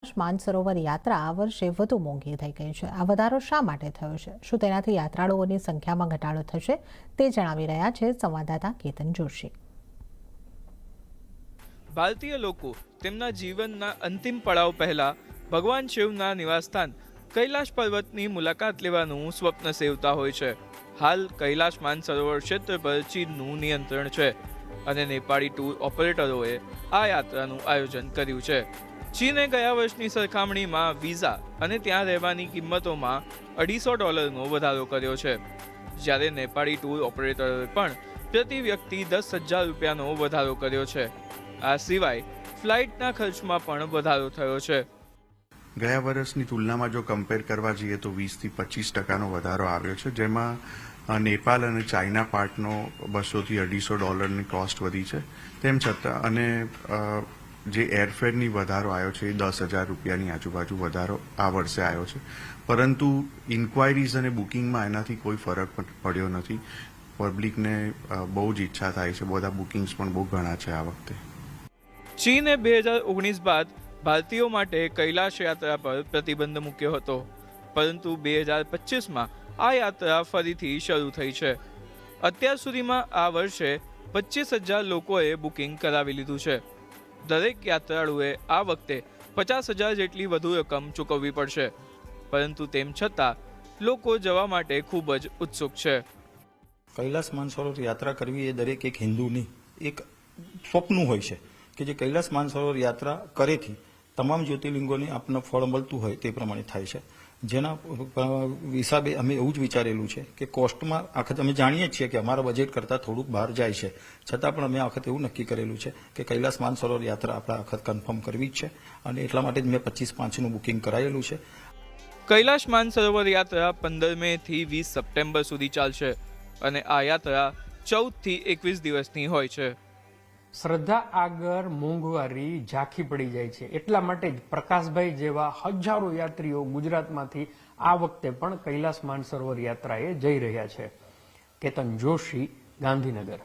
માનસરોવર યાત્રા આ વર્ષે વધુ મોંઘી થઈ ગઈ છે। આ વધારો શા માટે થયો છે? શું તેનાથી યાત્રાળુઓની સંખ્યામાં ઘટાડો થશે? તે જણાવી રહ્યા છે સંવાદદાતા કેતન જોશી। ભારતીય લોકો તેમના જીવનના અંતિમ પડાવ પહેલા ભગવાન શિવના નિવાસસ્થાન કૈલાશ પર્વતની મુલાકાત લેવાનું સ્વપ્ન સેવતા હોય છે। હાલ કૈલાશ માનસરોવર ક્ષેત્ર પર ચીનનું નિયંત્રણ છે અને નેપાળી ટૂર ઓપરેટરોએ આ યાત્રાનું આયોજન કર્યું છે। ચીને ગયા વર્ષની સરખામણીમાં વિઝા અને ત્યાં રહેવાની કિંમતોમાં $250નો વધારો કર્યો છે, જ્યારે નેપાળી ટૂર ઓપરેટરોએ પણ પ્રતિ વ્યક્તિ $10,000નો વધારો કર્યો છે। આ સિવાય ફ્લાઇટના ખર્ચમાં પણ વધારો થયો છે। ગયા વર્ષની તુલનામાં જો કમ્પેર કરવા જઈએ તો 20 થી 25% વધારો આવ્યો છે, જેમાં નેપાળ અને ચાઇના પાર્ટનો $200 થી $250ની કોસ્ટ વધી છે। તેમ છતાં અને જે એરફેરની વધારો આવ્યો છે એ $10,000ની આજુબાજુ વધારો આ વર્ષે આવ્યો છે, પરંતુ ઇન્ક્વાયરીઝ અને બુકિંગમાં એનાથી કોઈ ફરક પડ્યો નથી। પબ્લિકને બહુ જ ઈચ્છા થાય છે, બધા બુકિંગ્સ પણ બહુ ઘણા છે આ વખતે। ચીને 2019 બાદ ભારતીયો માટે કૈલાશ યાત્રા પર પ્રતિબંધ મૂક્યો હતો, પરંતુ 2025માં આ યાત્રા ફરીથી શરૂ થઈ છે। અત્યાર સુધીમાં આ વર્ષે 25,000 લોકોએ બુકિંગ કરાવી લીધું છે। દરેક યાત્રાળુએ આ વખતે 50,000 જેટલી વધુ રકમ ચૂકવવી પડશે, પરંતુ તેમ છતાં લોકો જવા માટે ખૂબ જ ઉત્સુક છે। કૈલાસ માનસરોવર યાત્રા કરવી એ દરેક એક હિન્દુની એક સ્વપ્ન હોય છે કે જે કૈલાસ માનસરોવર યાત્રા કરેથી તમામ જ્યોતિર્લિંગોને આપને ફળ મળતું હોય તે પ્રમાણે થાય છે। જેના હિસાબે અમે એવું જ વિચારેલું છે કે કોસ્ટમાં આખત અમે જાણીએ છીએ કે અમારા બજેટ કરતાં થોડુંક બહાર જાય છે, છતાં પણ અમે આ વખત એવું નક્કી કરેલું છે કે કૈલાસ માનસરોવર યાત્રા આપણે આ વખત કન્ફર્મ કરવી જ છે, અને એટલા માટે જ મેં 25/5નું બુકિંગ કરાયેલું છે। કૈલાશ માનસરોવર યાત્રા 15 મે થી 20 સપ્ટેમ્બર સુધી ચાલશે અને આ યાત્રા 14 થી 21 દિવસની હોય છે। શ્રદ્ધા આગળ મોંઘવારી ઝાંખી પડી જાય છે, એટલા માટે જ પ્રકાશભાઈ જેવા હજારો યાત્રીઓ ગુજરાતમાંથી આ વખતે પણ કૈલાસ માનસરોવર યાત્રાએ જઈ રહ્યા છે। કેતન જોશી, ગાંધીનગર।